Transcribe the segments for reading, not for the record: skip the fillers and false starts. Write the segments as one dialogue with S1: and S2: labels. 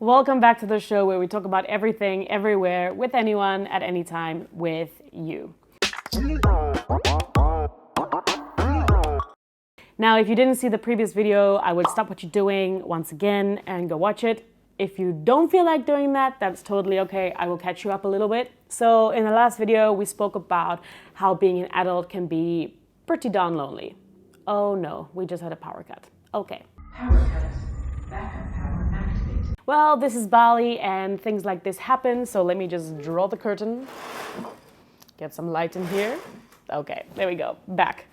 S1: Welcome back to the show where we talk about everything, everywhere, with anyone, at any time, with you. Now, if you didn't see the previous video, I would stop what you're doing once again and go watch it. If you don't feel like doing that, that's totally okay. I will catch you up a little bit. So in the last video, we spoke about how being an adult can be pretty darn lonely. Oh no, we just had a power cut. Okay.
S2: Power cut. Backup power activated.
S1: Well, this is Bali and things like this happen, so let me just draw the curtain. Get some light in here. Okay, there we go, back.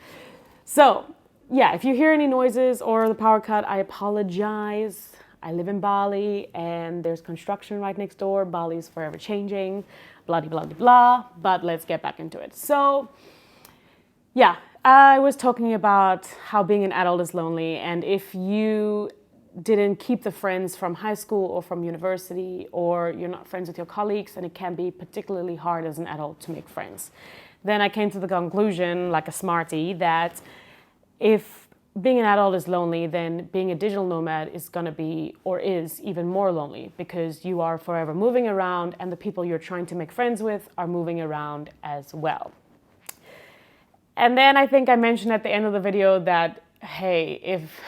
S1: So, yeah, if you hear any noises or the power cut, I apologize. I live in Bali and there's construction right next door. Bali's forever changing, blah, blah, blah, blah, but let's get back into it. So, yeah, I was talking about how being an adult is lonely, and if you didn't keep the friends from high school or from university, or you're not friends with your colleagues, and it can be particularly hard as an adult to make friends, then I came to the conclusion, like a smartie, that if being an adult is lonely, then being a digital nomad is going to be, or is, even more lonely, because you are forever moving around and the people you're trying to make friends with are moving around as well. And then I think I mentioned at the end of the video that, hey, if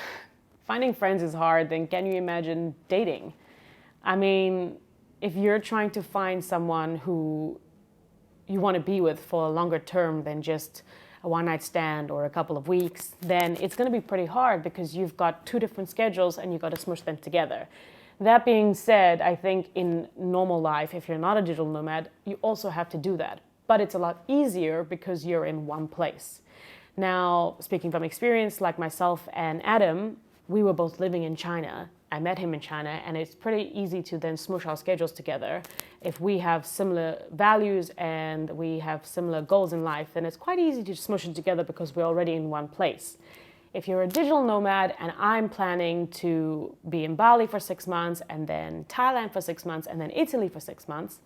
S1: finding friends is hard, then can you imagine dating? I mean, if you're trying to find someone who you want to be with for a longer term than just a one-night stand or a couple of weeks, then it's going to be pretty hard because you've got two different schedules and you've got to smush them together. That being said, I think in normal life, if you're not a digital nomad, you also have to do that. But it's a lot easier because you're in one place. Now, speaking from experience, like myself and Adam, we were both living in China. I met him in China, and it's pretty easy to then smush our schedules together. If we have similar values and we have similar goals in life, then it's quite easy to smush it together because we're already in one place. If you're a digital nomad and I'm planning to be in Bali for 6 months, and then Thailand for 6 months, and then Italy for 6 months,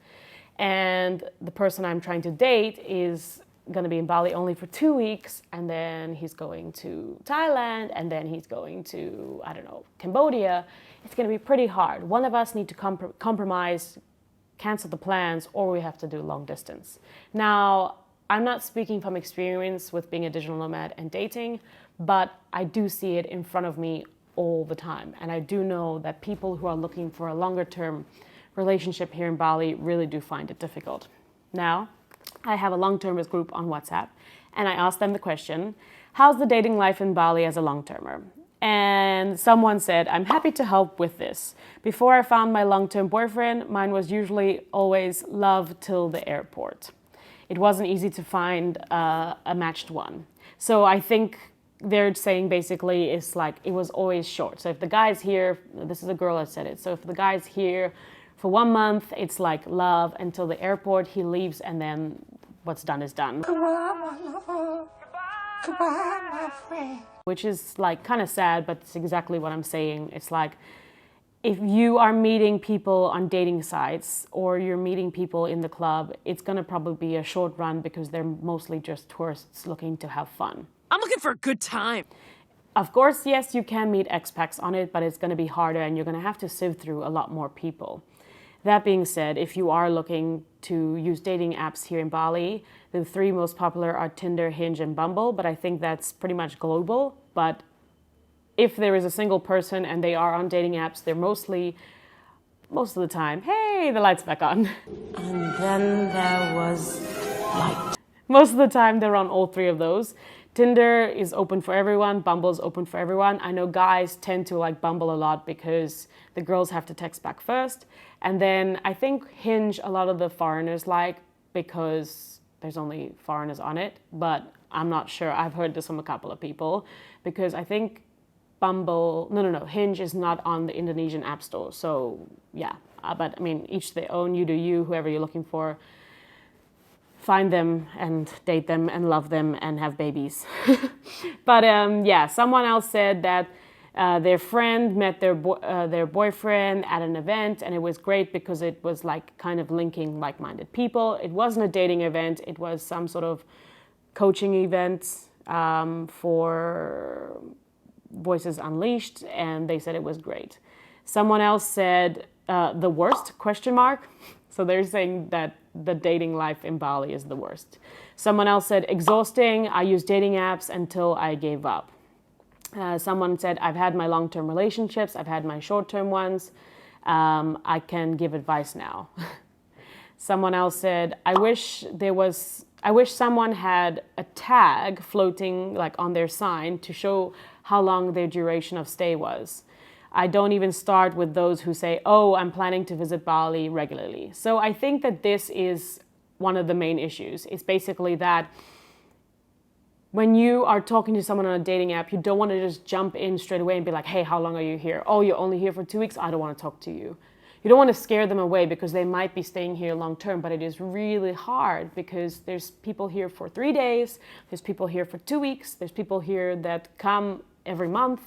S1: and the person I'm trying to date is going to be in Bali only for 2 weeks, and then he's going to Thailand, and then he's going to, I don't know, Cambodia, it's going to be pretty hard. One of us need to compromise, cancel the plans, or we have to do long distance. Now, I'm not speaking from experience with being a digital nomad and dating, but I do see it in front of me all the time. And I do know that people who are looking for a longer term relationship here in Bali really do find it difficult. Now, I have a long-termers group on WhatsApp, and I asked them the question, how's the dating life in Bali as a long-termer? And someone said, I'm happy to help with this. Before I found my long-term boyfriend, mine was usually always love till the airport. It wasn't easy to find a matched one. So I think they're saying basically it's like it was always short. So if the guy's here, this is a girl that said it, so if the guy's here for 1 month, it's like love until the airport, he leaves, and then what's done is done.
S2: Goodbye, my lover. Goodbye, my friend.
S1: Which is like kind of sad, but it's exactly what I'm saying. It's like if you are meeting people on dating sites or you're meeting people in the club, it's going to probably be a short run because they're mostly just tourists looking to have fun.
S3: I'm looking for a good time.
S1: Of course, yes, you can meet expats on it, but it's going to be harder and you're going to have to sift through a lot more people. That being said, if you are looking to use dating apps here in Bali, the 3 most popular are Tinder, Hinge, and Bumble, but I think that's pretty much global. But if there is a single person and they are on dating apps, they're most of the time, hey, the light's back on. And then there was light. Most of the time, they're on all 3 of those. Tinder is open for everyone. Bumble is open for everyone. I know guys tend to like Bumble a lot because the girls have to text back first. And then I think Hinge, a lot of the foreigners like because there's only foreigners on it. But I'm not sure. I've heard this from a couple of people because I think Hinge is not on the Indonesian app store. So yeah, but I mean, each their own, you do you, whoever you're looking for. Find them and date them and love them and have babies. But yeah, someone else said that their friend met their boyfriend at an event, and it was great because it was like kind of linking like-minded people. It wasn't a dating event. It was some sort of coaching event for Voices Unleashed, and they said it was great. Someone else said the worst question mark. So they're saying that the dating life in Bali is the worst. Someone else said exhausting. I used dating apps until I gave up. Someone said I've had my long-term relationships. I've had my short-term ones. I can give advice now. Someone else said I wish someone had a tag floating like on their sign to show how long their duration of stay was. I don't even start with those who say, oh, I'm planning to visit Bali regularly. So I think that this is one of the main issues. It's basically that when you are talking to someone on a dating app, you don't want to just jump in straight away and be like, hey, how long are you here? Oh, you're only here for 2 weeks? I don't want to talk to you. You don't want to scare them away because they might be staying here long term, but it is really hard because there's people here for 3 days, there's people here for 2 weeks, there's people here that come every month,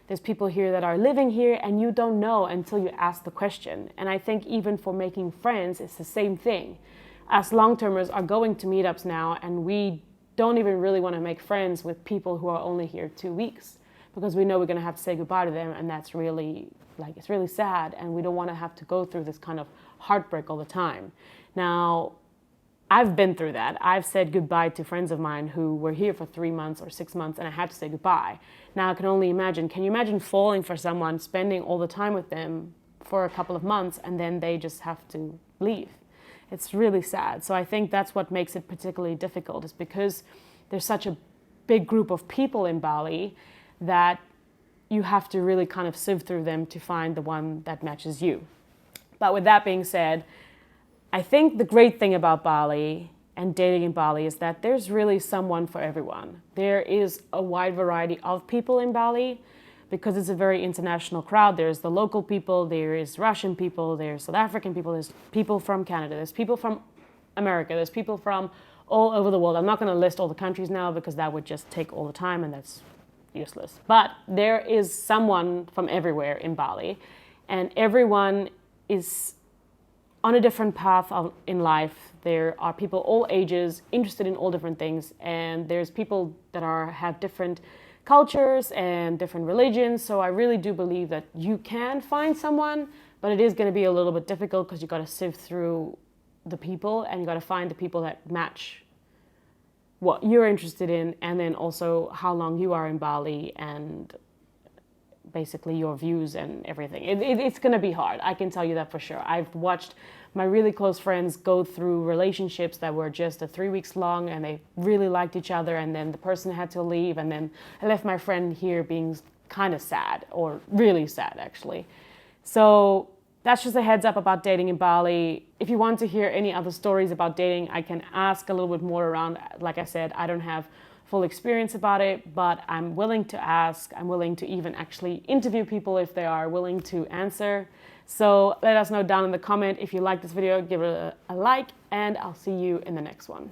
S1: there's people here that are living here, and you don't know until you ask the question. And I think even for making friends, it's the same thing. As long-termers are going to meetups now, and we don't even really want to make friends with people who are only here 2 weeks because we know we're going to have to say goodbye to them, and that's really, it's really sad, and we don't want to have to go through this kind of heartbreak all the time. Now, I've been through that. I've said goodbye to friends of mine who were here for 3 months or 6 months, and I had to say goodbye. Now I can only imagine, can you imagine falling for someone, spending all the time with them for a couple of months, and then they just have to leave? It's really sad. So I think that's what makes it particularly difficult, is because there's such a big group of people in Bali that you have to really kind of sift through them to find the one that matches you. But with that being said, I think the great thing about Bali and dating in Bali is that there's really someone for everyone. There is a wide variety of people in Bali because it's a very international crowd. There's the local people, there is Russian people, there's South African people, there's people from Canada, there's people from America, there's people from all over the world. I'm not going to list all the countries now because that would just take all the time and that's useless. But there is someone from everywhere in Bali, and everyone is on a different path in life. There are people all ages interested in all different things, and there's people that have different cultures and different religions. So I really do believe that you can find someone, but it is going to be a little bit difficult because you got to sift through the people, and you got to find the people that match what you're interested in, and then also how long you are in Bali, and basically your views and everything. It's going to be hard. I can tell you that for sure. I've watched my really close friends go through relationships that were just 3 weeks long, and they really liked each other, and then the person had to leave, and then I left my friend here being kind of sad, or really sad actually. So that's just a heads up about dating in Bali. If you want to hear any other stories about dating, I can ask a little bit more around. Like I said, I don't have full experience about it, but I'm willing to ask. I'm willing to even actually interview people if they are willing to answer. So let us know down in the comment. If you like this video, give it a like, and I'll see you in the next one.